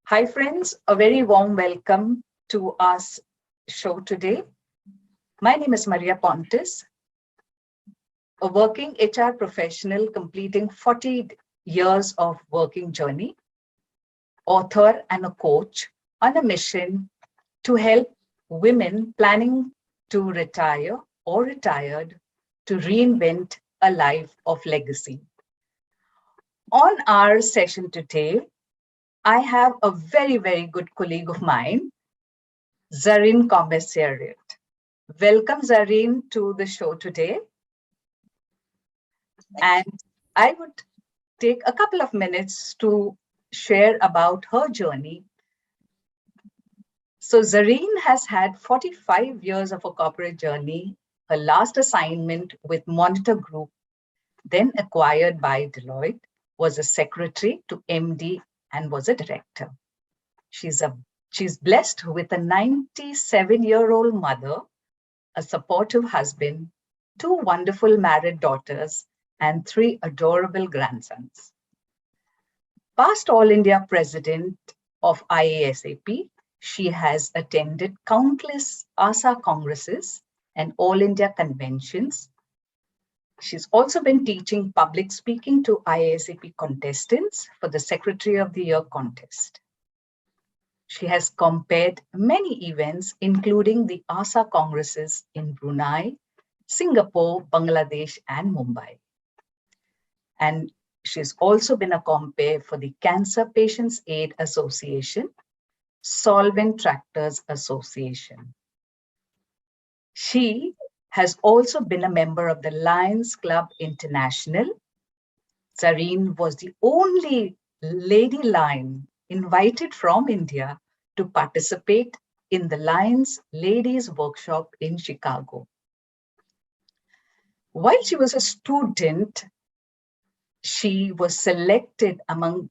Hi friends, a very warm welcome to our show today. My name is Maria Pontis, a working HR professional completing 40 years of working journey, author and a coach on a mission to help women planning to retire or retired to reinvent a life of legacy. On our session today, I have a very, very good colleague of mine, Zarine Commissariat. Welcome, Zarin, to the show today. And I would take a couple of minutes to share about her journey. So Zarin has had 45 years of a corporate journey. Her last assignment with Monitor Group, then acquired by Deloitte, was a secretary to MD and was a director. She's blessed with a 97-year-old mother, a supportive husband, 2 wonderful married daughters, and 3 adorable grandsons. Past All India President of IASAP, she has attended countless ASA congresses and All India conventions. She's also been teaching public speaking to IASAP contestants for the Secretary of the Year contest. She has compared many events, including the ASA congresses in Brunei, Singapore, Bangladesh, and Mumbai. And she's also been a compare for the Cancer Patients Aid Association, Solvent Tractors Association. She has also been a member of the Lions Club International. Zarin was the only lady lion invited from India to participate in the Lions Ladies Workshop in Chicago. While she was a student, she was selected among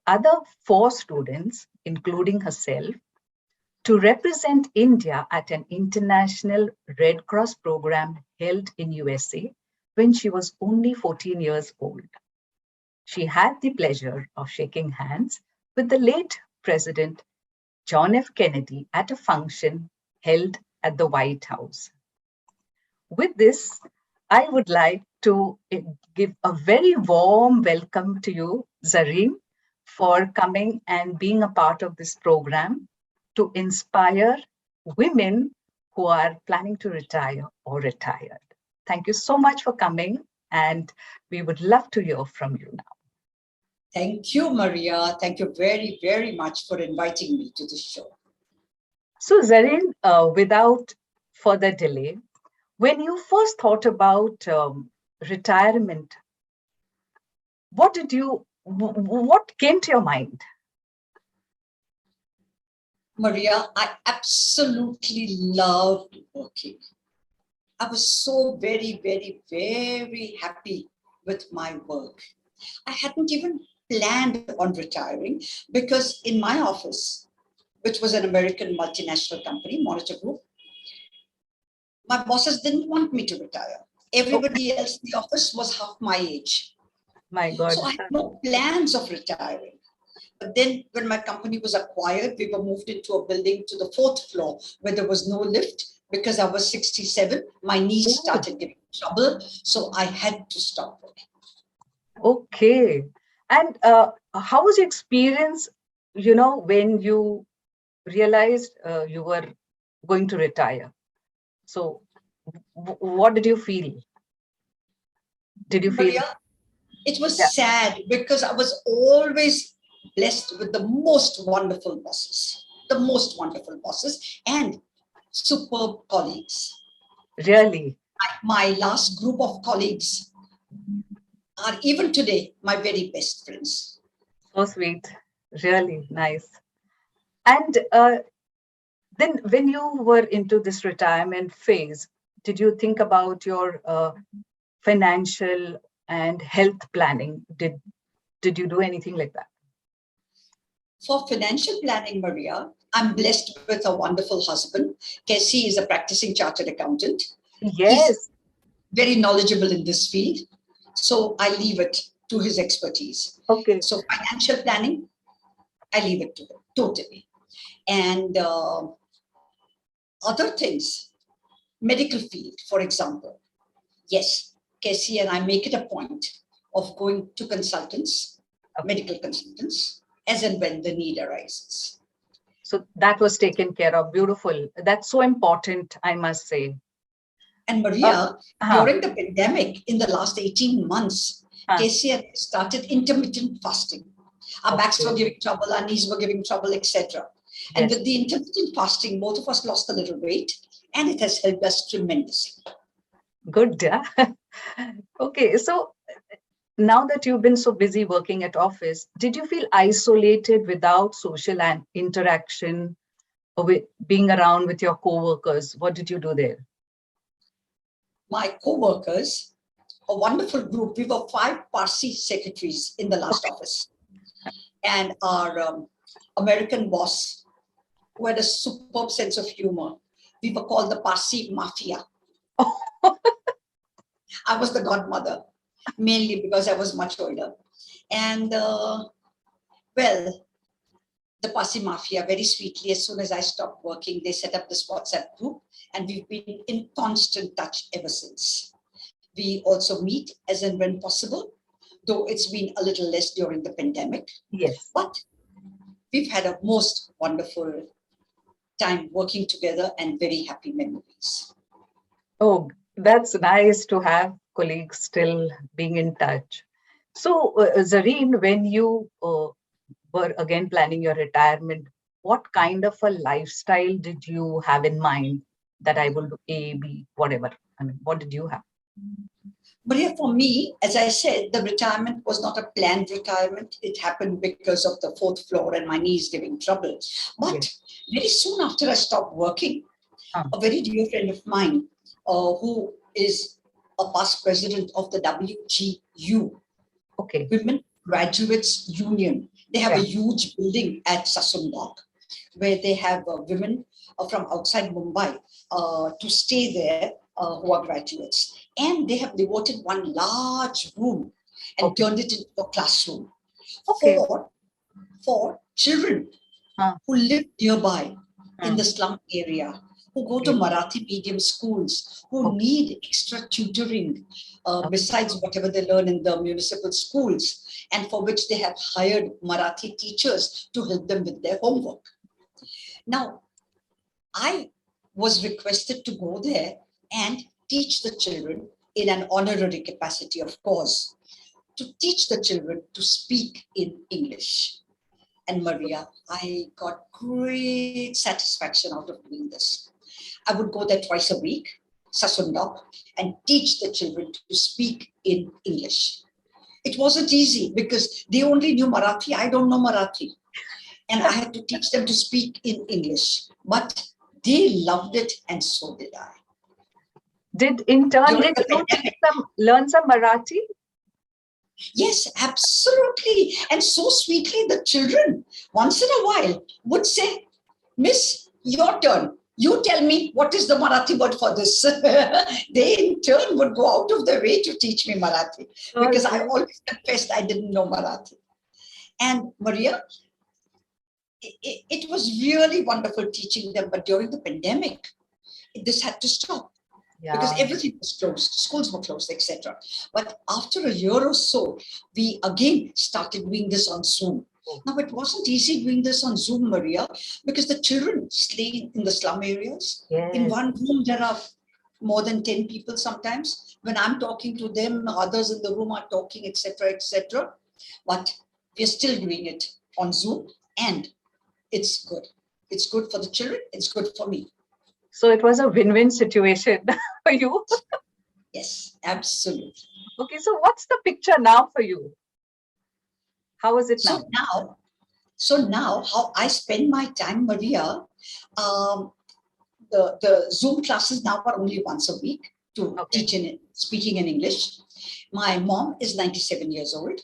other 4 students, including herself, to represent India at an international Red Cross program held in USA when she was only 14 years old. She had the pleasure of shaking hands with the late President John F. Kennedy at a function held at the White House. With this, I would like to give a very warm welcome to you, Zarin, for coming and being a part of this program to inspire women who are planning to retire or retired. Thank you so much for coming, and we would love to hear from you now. Thank you, Maria. Thank you very, very much for inviting me to the show. So Zarin, without further delay, when you first thought about retirement, what came to your mind? Maria, I absolutely loved working. I was so very, very, very happy with my work. I hadn't even planned on retiring because in my office, which was an American multinational company, Monitor Group, my bosses didn't want me to retire. Everybody else in the office was half my age. My God. So I had no plans of retiring. But then when my company was acquired, we were moved into a building to the 4th floor where there was no lift because I was 67. My knees started giving trouble. So I had to stop working. Okay. And how was your experience, when you realized you were going to retire? So what did you feel? Did you feel? Maria, it was sad because I was always blessed with the most wonderful bosses and superb colleagues. Really? My last group of colleagues are even today my very best friends. So sweet. Really nice. And then when you were into this retirement phase, did you think about your financial and health planning? Did you do anything like that? For financial planning, Maria, I'm blessed with a wonderful husband. Casey is a practicing chartered accountant. Yes. He's very knowledgeable in this field. So I leave it to his expertise. Okay. So financial planning, I leave it to him. totally. And other things, medical field, for example. Yes, Casey and I make it a point of going to consultants, medical consultants, as and when the need arises. So that was taken care of. Beautiful. That's so important, I must say. And Maria, during the pandemic, in the last 18 months, Casey and I started intermittent fasting. Our backs were giving trouble, our knees were giving trouble, etc. And with the intermittent fasting, both of us lost a little weight, and it has helped us tremendously. Good. Okay, so now that you've been so busy working at office, did you feel isolated without social interaction or with being around with your co-workers? What did you do there? My co-workers, a wonderful group. We were 5 Parsi secretaries in the last office. And our American boss, who had a superb sense of humor, we were called the Parsi Mafia. I was the godmother, mainly because I was much older. And well, the Parsi Mafia, very sweetly, as soon as I stopped working, they set up this WhatsApp group, and we've been in constant touch ever since. We also meet as and when possible, though it's been a little less during the pandemic. Yes. But we've had a most wonderful time working together and very happy memories. Oh, that's nice to have colleagues still being in touch. So, Zarine, when you were again planning your retirement, what kind of a lifestyle did you have in mind? That I will do A, B, whatever. I mean, what did you have? Maria, for me, as I said, the retirement was not a planned retirement. It happened because of the 4th floor and my knees giving trouble. But very soon after I stopped working, a very dear friend of mine, who is a past president of the WGU, Women Graduates Union. They have a huge building at Sasundog where they have women from outside Mumbai to stay there who are graduates. And they have devoted one large room and turned it into a classroom for children who live nearby in the slum area, who go to Marathi medium schools, who need extra tutoring besides whatever they learn in the municipal schools, and for which they have hired Marathi teachers to help them with their homework. Now, I was requested to go there and teach the children in an honorary capacity, of course, to teach the children to speak in English. And Maria, I got great satisfaction out of doing this. I would go there twice a week, Sasundog, and teach the children to speak in English. It wasn't easy because they only knew Marathi. I don't know Marathi. And I had to teach them to speak in English. But they loved it, and so did I. Did in turn, did you learn some Marathi? Yes, absolutely. And so sweetly, the children, once in a while, would say, Miss, your turn. You tell me what is the Marathi word for this. They in turn would go out of their way to teach me Marathi because I always confessed I didn't know Marathi. And Maria, it was really wonderful teaching them. But during the pandemic, this had to stop. Because everything was closed, schools were closed, etc. But after a year or so, we again started doing this on Zoom. Now, it wasn't easy doing this on Zoom, Maria, because the children stay in the slum areas. In one room, there are more than 10 people sometimes. When I'm talking to them, others in the room are talking, etc., etc. But we're still doing it on Zoom, and it's good. It's good for the children. It's good for me. So it was a win-win situation for you. Yes, absolutely. Okay, so what's the picture now for you? How is it now? So now, how I spend my time, Maria, the Zoom classes now are only once a week to teach speaking in English. My mom is 97 years old.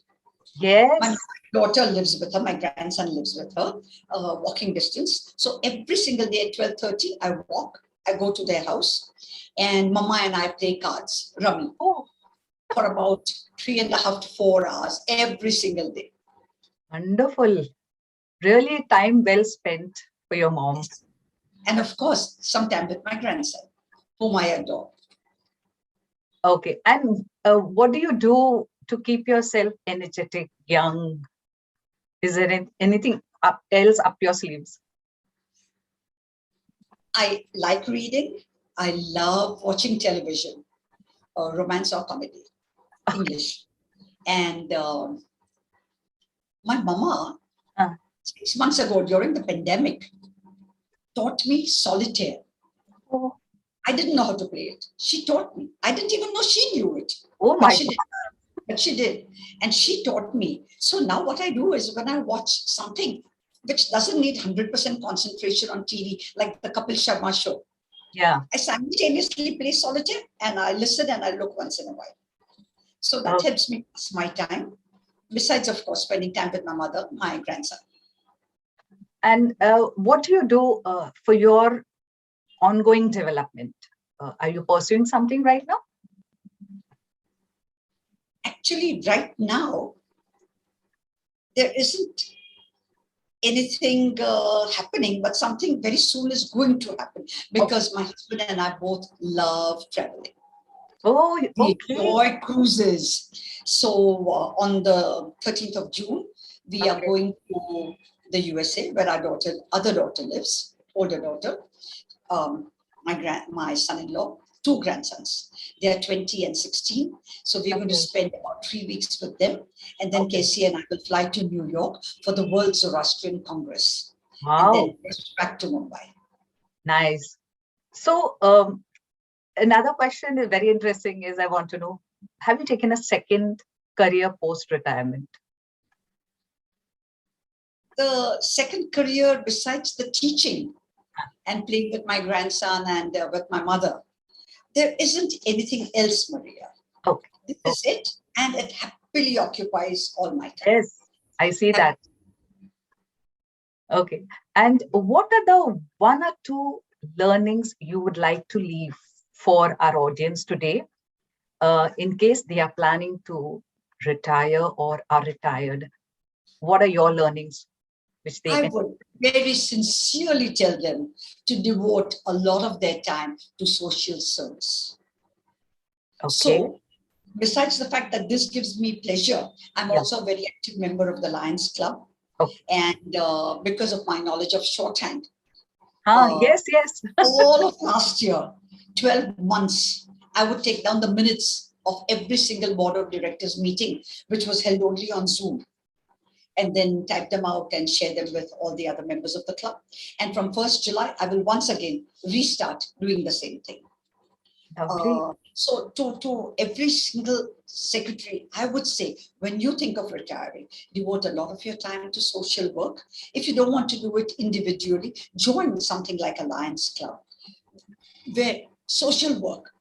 Yes. My daughter lives with her. My grandson lives with her, walking distance. So every single day at 12:30, I walk. I go to their house, and Mama and I play cards, rummy, for about 3.5 to 4 hours every single day. Wonderful. Really time well spent for your mom. And of course, some time with my grandson, whom I adore. Okay. And what do you do to keep yourself energetic, young? Is there anything else up your sleeves? I like reading. I love watching television, romance or comedy, English. And my mama, Uh, 6 months ago during the pandemic, taught me solitaire. oh, I didn't know how to play it. She taught me. I didn't even know she knew it, oh but my she God. did. But she did. And she taught me. So now what I do is when I watch something which doesn't need 100% concentration on TV, like the Kapil Sharma show, Yeah. I simultaneously play solitaire and I listen and I look once in a while. So that Okay. helps me pass my time. Besides, of course, spending time with my mother, my grandson. And what do you do for your ongoing development? Are you pursuing something right now? Actually, right now, there isn't anything happening, but something very soon is going to happen because my husband and I both love traveling. Oh, We okay. enjoy cruises. So on the 13th of June, we are Okay. going to the USA where our other daughter lives, older daughter, my son-in-law, two grandsons. They are 20 and 16. So we're going to Okay. spend about 3 weeks with them. And then Okay. Casey and I will fly to New York for the World Zoroastrian Congress. And Wow. then back to Mumbai. Nice. So another question is very interesting is I want to know, have you taken a second career post-retirement? The second career, besides the teaching and playing with my grandson and with my mother, there isn't anything else, Maria. Okay. This Okay. is it. And it happily occupies all my time. Yes, I see that. Okay. And what are the one or two learnings you would like to leave for our audience today, in case they are planning to retire or are retired? What are your learnings which they I can? would very sincerely tell them to devote a lot of their time to social service. Okay. So, besides the fact that this gives me pleasure, I'm Yeah. also a very active member of the Lions Club. Okay. And because of my knowledge of shorthand, Yes, yes. all of last year, 12 months, I would take down the minutes of every single board of directors meeting, which was held only on Zoom, and then type them out and share them with all the other members of the club. And from 1st July, I will once again restart doing the same thing. Lovely. So to every single secretary, I would say, when you think of retiring, devote a lot of your time to social work. If you don't want to do it individually, join something like a Lions Club, where social work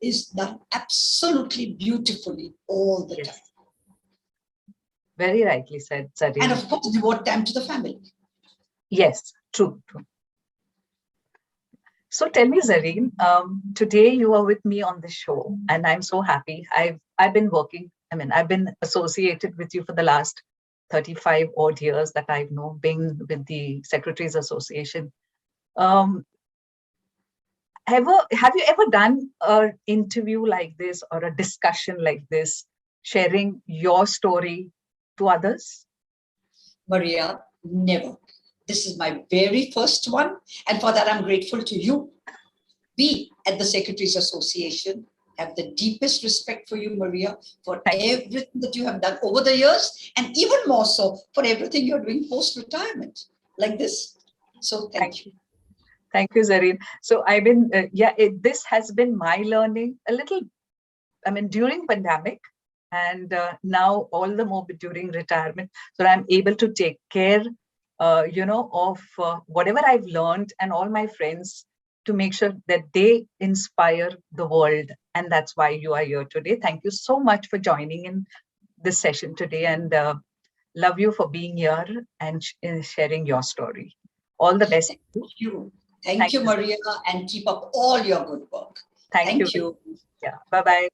is done absolutely beautifully all the Yes. time. Very rightly said, And Zarin. of course, devote time to the family. Yes, true, true. So tell me, Zarine, today you are with me on the show, and I'm so happy. I've been working. I mean, I've been associated with you for the last 35 odd years that I've known, being with the Secretaries Association. Um, have you ever done an interview like this or a discussion like this, sharing your story to others? Maria, never. This is my very first one. And for that, I'm grateful to you. We at the Secretaries Association have the deepest respect for you, Maria, for Thank you. everything that you have done over the years, and even more so for everything you're doing post-retirement like this. So Thank thank you. you. Thank you, Zarine. So I've been, this has been my learning a little, I mean, during pandemic, and now all the more during retirement. So I'm able to take care, of whatever I've learned and all my friends to make sure that they inspire the world. And that's why you are here today. Thank you so much for joining in this session today, and love you for being here and sharing your story. All the best. Thank you. Thank Thank you, you. Maria, and keep up all your good work. Thank you. Thank you. Yeah. Bye-bye.